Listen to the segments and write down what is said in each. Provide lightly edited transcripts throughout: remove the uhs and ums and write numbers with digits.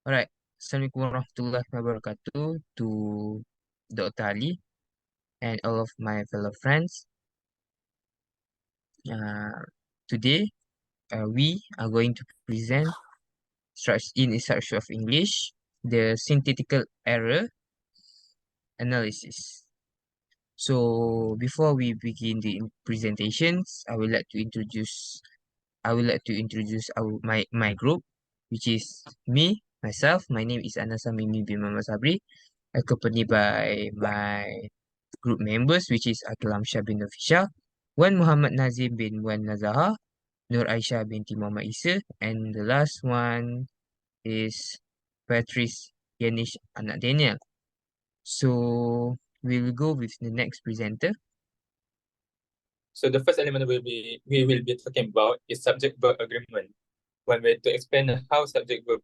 Alright, Assalamualaikum warahmatullahi wabarakatuh to Dr. Ali and all of my fellow friends. Uh, Today, we are going to present in a structure of English the synthetical error analysis. So, before we begin the presentations, I would like to introduce my group, which is me myself. My name is Anasa Mimi bin Muhammad Sabri, accompanied by my group members, which is Akil Amsyah bin Nafisha, Wan Muhammad Nazim bin Wan Nazaha, Nur Aisyah binti Muhammad Isa, and the last one is Patrice Yanish Anak Daniel. So we'll go with the next presenter. So the first element we will be talking about is subject-verb agreement. One way to explain how subject-verb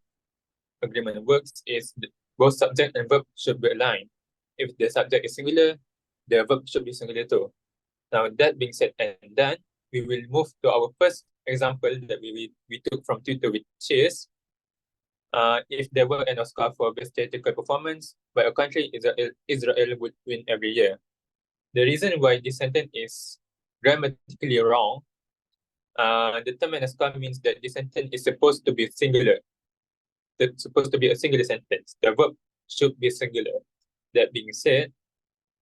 agreement works is both subject and verb should be aligned. If the subject is singular, the verb should be singular too. Now that being said and done, we will move to our first example that we took from Twitter, which is if there were an Oscar for best theatrical performance by a country, Israel would win every year. The reason why this sentence is grammatically wrong, the term an Oscar means that this sentence is supposed to be singular. It's supposed to be a singular sentence. The verb should be singular. That being said,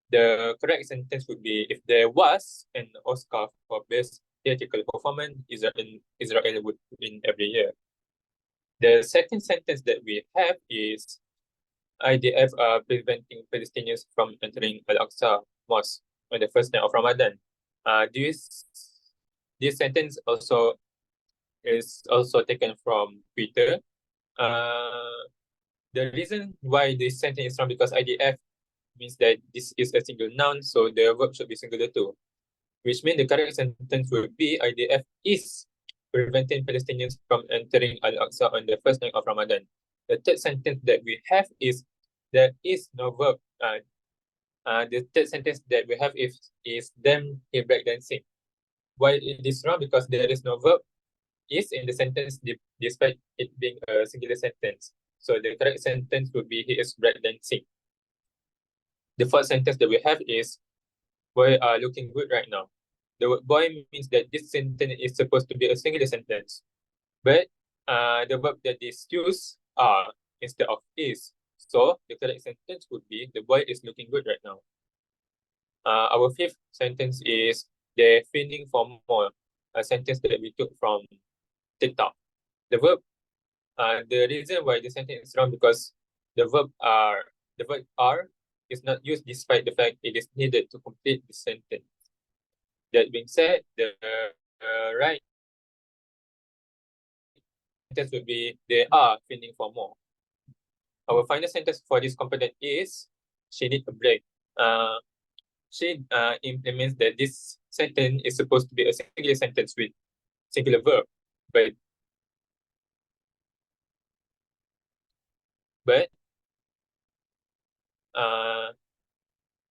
the correct sentence would be if there was an Oscar for best theatrical performance, Israel would win every year. The second sentence that we have is IDF are preventing Palestinians from entering Al-Aqsa Mosque on the first night of Ramadan. This sentence is also taken from Twitter. The reason why this sentence is wrong because IDF means that this is a single noun, so the verb should be singular too, which means the correct sentence would be IDF is preventing Palestinians from entering Al-Aqsa on the first night of Ramadan. The third sentence that we have is there is no verb. The third sentence that we have is them in breakdancing. Why it is wrong? Because there is no verb is in the sentence despite it being a singular sentence. So the correct sentence would be he is breakdancing. The first sentence that we have is boy are looking good right now. The word boy means that this sentence is supposed to be a singular sentence, but the verb that is used are instead of is. So the correct sentence would be the boy is looking good right now. Our fifth sentence is they're feeling for more, a sentence that we took from TikTok. The verb, the reason why the sentence is wrong because the verb are is not used despite the fact it is needed to complete the sentence. That being said, the right sentence would be they are feeling for more. Our final sentence for this component is she need a break. She implements that this sentence is supposed to be a singular sentence with singular verb, but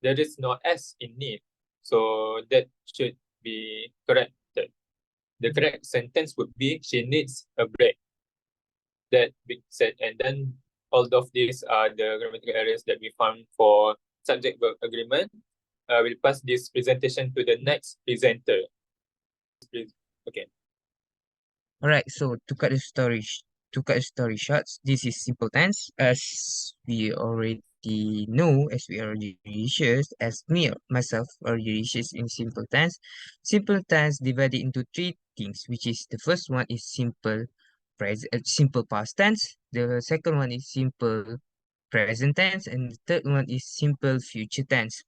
there is no S in need, so that should be corrected. The correct sentence would be she needs a break. That being said, and then all of these are the grammatical errors that we found for subject-verb agreement. We'll pass this presentation to the next presenter. Please. Okay. Alright, so to cut the story short, this is simple tense as we already know, as we already researched, as me myself already researched in simple tense. Simple tense divided into three things, which is the first one is simple past tense, the second one is simple present tense, and the third one is simple future tense.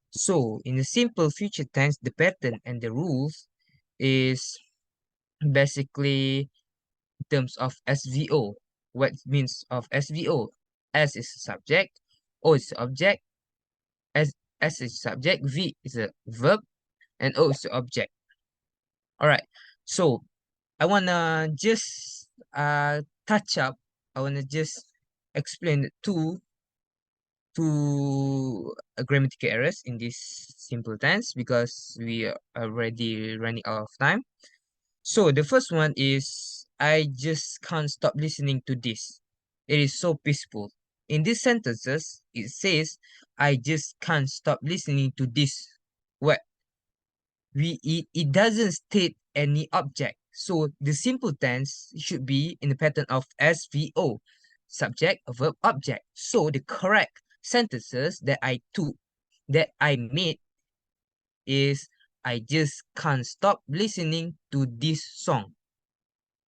So in the simple future tense, the pattern and the rules is basically in terms of SVO. What means of SVO? S is a subject, O is the object, S is subject, V is a verb, and O is the object. Alright, so I wanna just touch up, I wanna just explain two grammatical errors in this simple tense because we are already running out of time. So the first one is I just can't stop listening to this. It is so peaceful. In these sentences, it says, I just can't stop listening to this. What it doesn't state any object. So the simple tense should be in the pattern of SVO, subject, verb, object. So the correct sentences that I made is I just can't stop listening to this song.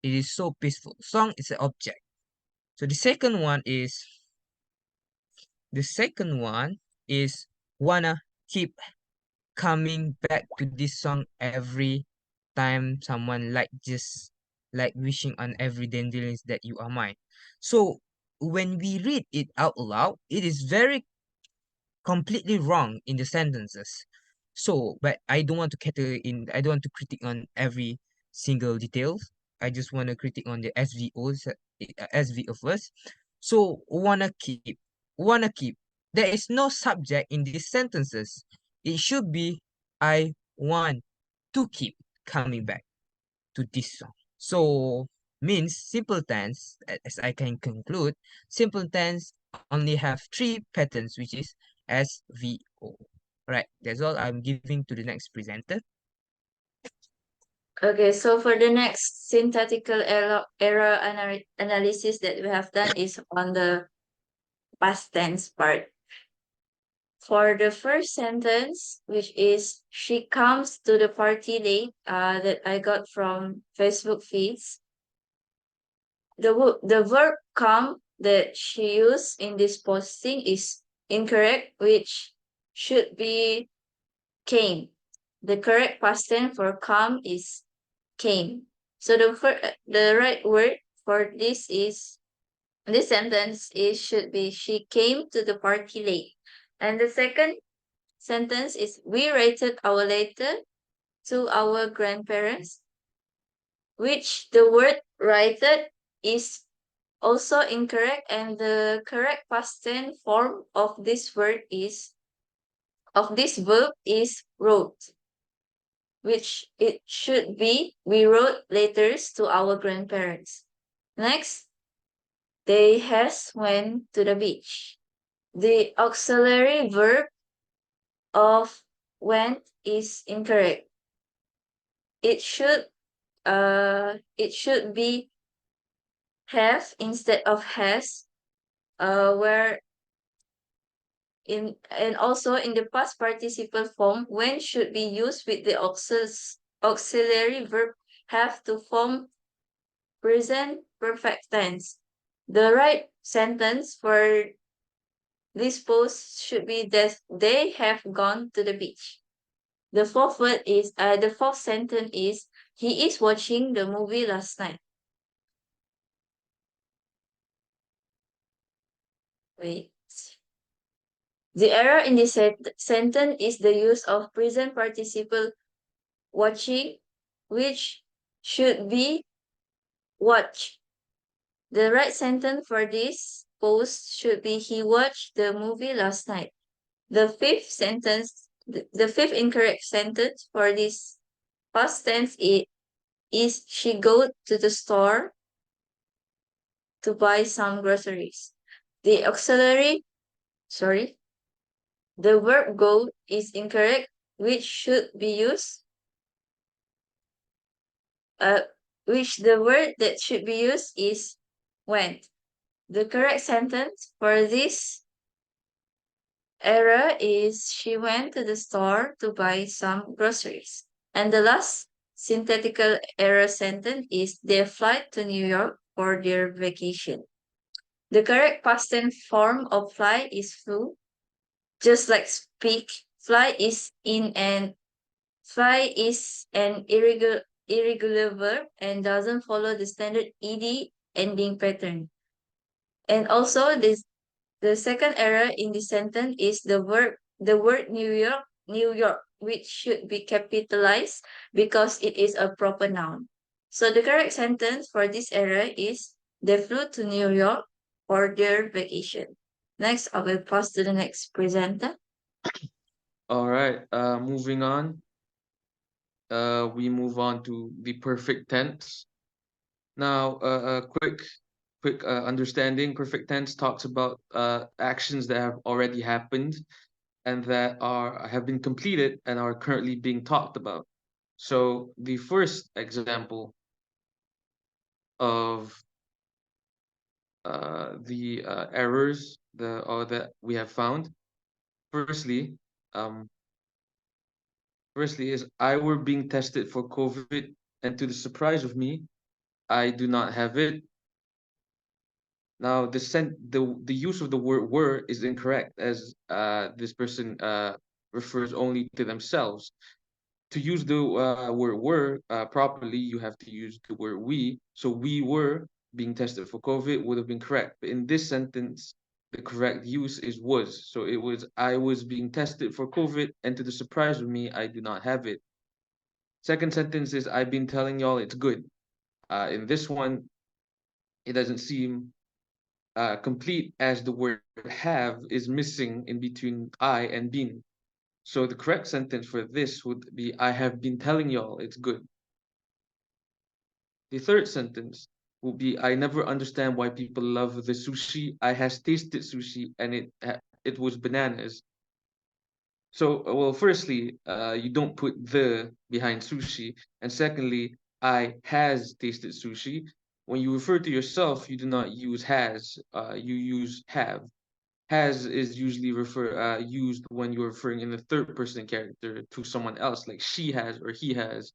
It is so peaceful. Song is an object. So the second one is wanna keep coming back to this song every time someone like just like wishing on every dandelions that you are mine. So when we read it out loud, it is very completely wrong in the sentences. So, but I don't want to critique on every single details. I just want to critique on the SVO first. So, wanna keep. There is no subject in these sentences. It should be I want to keep coming back to this song. So, means simple tense, as I can conclude, simple tense only have three patterns, which is SVO. Right, that's all I'm giving to the next presenter. Okay, so for the next synthetical error analysis that we have done is on the past tense part. For the first sentence, which is she comes to the party late, that I got from Facebook feeds, the verb come that she used in this posting is incorrect, which should be came. The correct past tense for come is came. So the right word for this sentence is should be she came to the party late. And the second sentence is we rated our letter to our grandparents, which the word rated is also incorrect, and the correct past tense form of this verb is wrote, which it should be we wrote letters to our grandparents. Next, they has went to the beach. The auxiliary verb of went is incorrect. It should be have instead of has, where and also in the past participle form, when should be used with the auxiliary verb have to form present perfect tense. The right sentence for this post should be that they have gone to the beach. The fourth sentence is he is watching the movie last night. Wait. The error in this sentence is the use of present participle watching, which should be watch. The right sentence for this post should be he watched the movie last night. The fifth incorrect sentence for this past tense is she go to the store to buy some groceries. The the verb go is incorrect, which should be used, which the word that should be used is went. The correct sentence for this error is she went to the store to buy some groceries. And the last synthetical error sentence is they fly to New York for their vacation. The correct past tense form of fly is flew. Just like speak, fly is an irregular verb and doesn't follow the standard ed ending pattern. And also the second error in the sentence is the word New York, which should be capitalized because it is a proper noun. So the correct sentence for this error is they flew to New York for their vacation. Next, I will pass to the next presenter. All right. Moving on. We move on to the perfect tense. Now, a quick quick understanding. Perfect tense talks about actions that have already happened and that have been completed and are currently being talked about. So the first example of the errors that we have found, firstly, um, is I were being tested for COVID, and to the surprise of me, I do not have it. Now, the use of the word "were" is incorrect, as this person refers only to themselves. To use the word "were" properly, you have to use the word "we." So we were being tested for COVID would have been correct. But in this sentence, the correct use is "was." So it was I was being tested for COVID, and to the surprise of me, I do not have it. Second sentence is I've been telling y'all it's good. In this one, it doesn't seem complete as the word have is missing in between I and been. So the correct sentence for this would be I have been telling y'all it's good. The third sentence will be I never understand why people love the sushi. I has tasted sushi and it was bananas. So, well, firstly, you don't put the behind sushi, and secondly, I has tasted sushi. When you refer to yourself, you do not use has. You use have. Has is usually used when you're referring in the third person character to someone else, like she has or he has.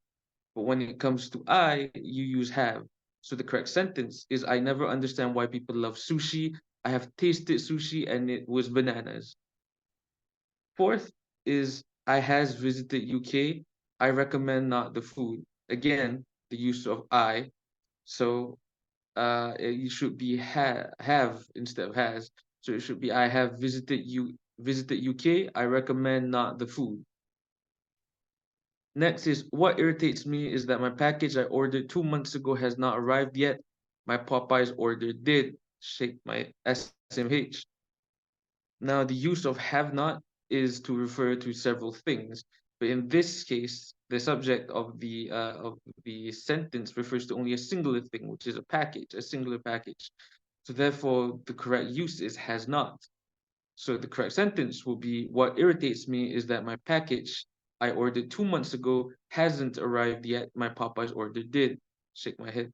But when it comes to I, you use have. So the correct sentence is I never understand why people love sushi. I have tasted sushi and it was bananas. Fourth is I has visited UK. I recommend not the food. Again, the use of I. So it should be have instead of has. So it should be I have visited UK. I recommend not the food. Next is what irritates me is that my package I ordered 2 months ago has not arrived yet. My Popeyes order did. Shake my SMH. Now the use of have not is to refer to several things, but in this case, the subject of the sentence refers to only a singular thing, which is a singular package. So therefore, the correct use is has not. So the correct sentence will be, what irritates me is that my package I ordered 2 months ago hasn't arrived yet. My Popeyes order did. Shake my head.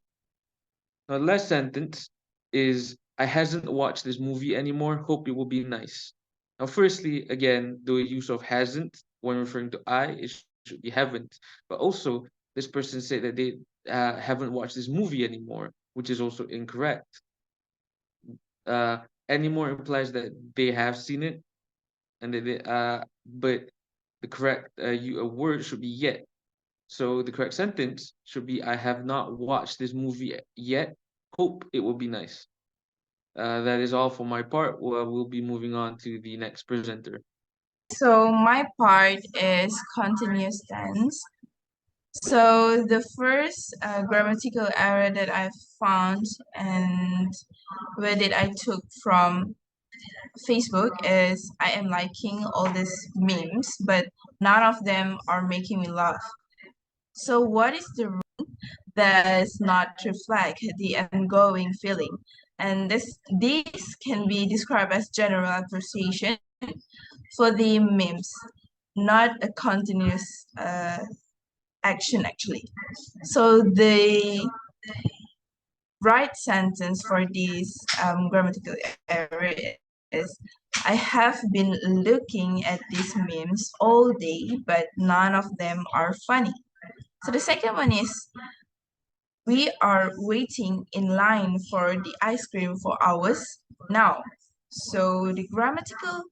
Now, the last sentence is, I hasn't watched this movie anymore. Hope it will be nice. Now, firstly, again, the use of hasn't when referring to I, it should be haven't. But also, this person said that they haven't watched this movie anymore, which is also incorrect. Anymore implies that they have seen it, and but the correct word should be yet. So the correct sentence should be I have not watched this movie yet. Hope it will be nice. That is all for my part. We'll be moving on to the next presenter. So my part is continuous tense. So the first grammatical error that I found and where did I took from Facebook is I am liking all these memes, but none of them are making me laugh. So what is the rule that does not reflect the ongoing feeling? And these can be described as general appreciation for the memes, not a continuous action actually. So the right sentence for this grammatical error is I have been looking at these memes all day, but none of them are funny. So the second one is we are waiting in line for the ice cream for hours now. So the grammatical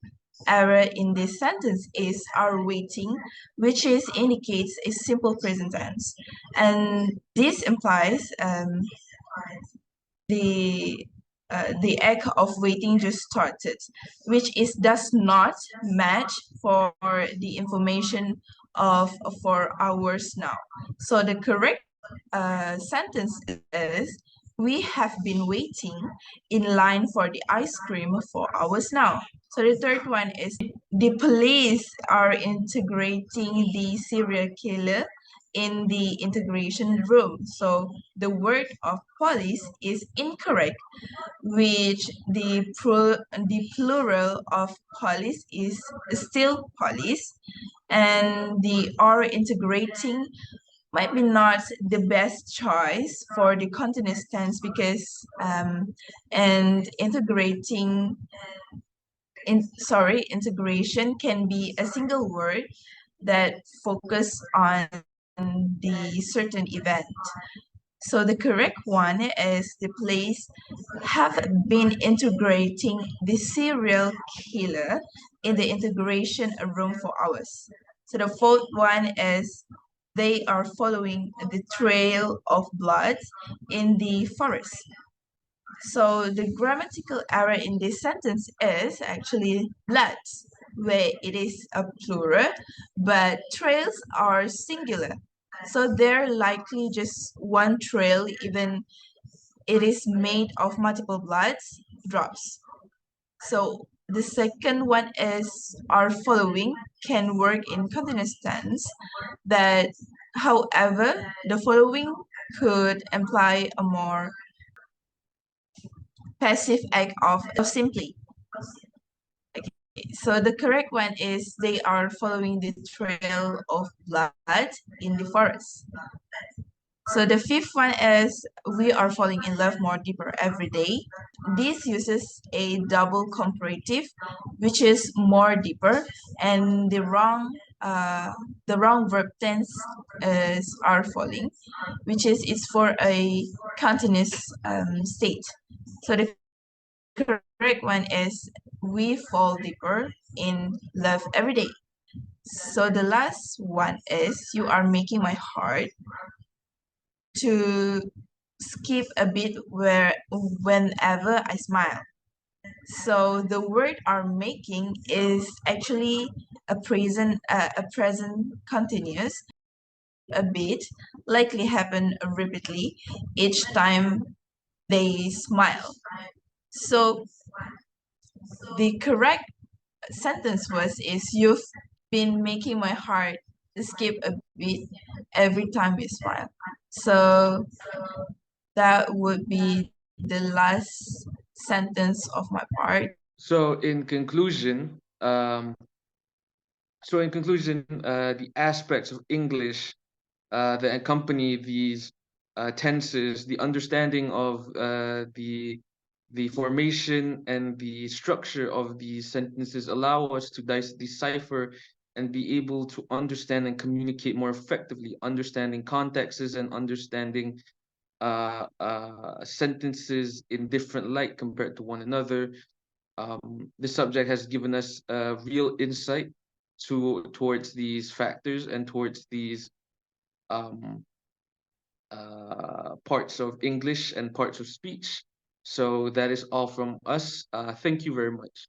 error in this sentence is are waiting, which indicates a simple present tense. And this implies the act of waiting just started, which does not match for the information of for hours now. So the correct sentence is we have been waiting in line for the ice cream for hours now. So the third one is the police are integrating the serial killer in the integration room. So the word of police is incorrect, which the plural of police is still police, and the or integrating might be not the best choice for the continuous tense because and integration can be a single word that focus on the certain event. So the correct one is the place have been integrating the serial killer in the integration room for hours. So the fourth one is they are following the trail of blood in the forest. So the grammatical error in this sentence is actually blood, where it is a plural, but trails are singular. So they're likely just one trail, even it is made of multiple bloods drops. So the second one is our following can work in continuous tense that however the following could imply a more passive act of simply. Okay, so the correct one is they are following the trail of blood in the forest. So the fifth one is we are falling in love more deeper every day. This uses a double comparative, which is more deeper, and the wrong verb tense is are falling, which is it's for a continuous state. So the correct one is we fall deeper in love every day. So the last one is you are making my heart to skip a bit whenever I smile. So the word are making is actually a present continuous a bit likely happen repeatedly each time they smile. So the correct sentence was is you've been making my heart skip a beat every time we smile. So that would be the last sentence of my part. So in conclusion, the aspects of English that accompany these tenses, the understanding of the formation and the structure of these sentences allow us to decipher and be able to understand and communicate more effectively, understanding contexts and understanding sentences in different light compared to one another. The subject has given us real insight towards these factors and towards these um, parts of English and parts of speech. So that is all from us. Thank you very much.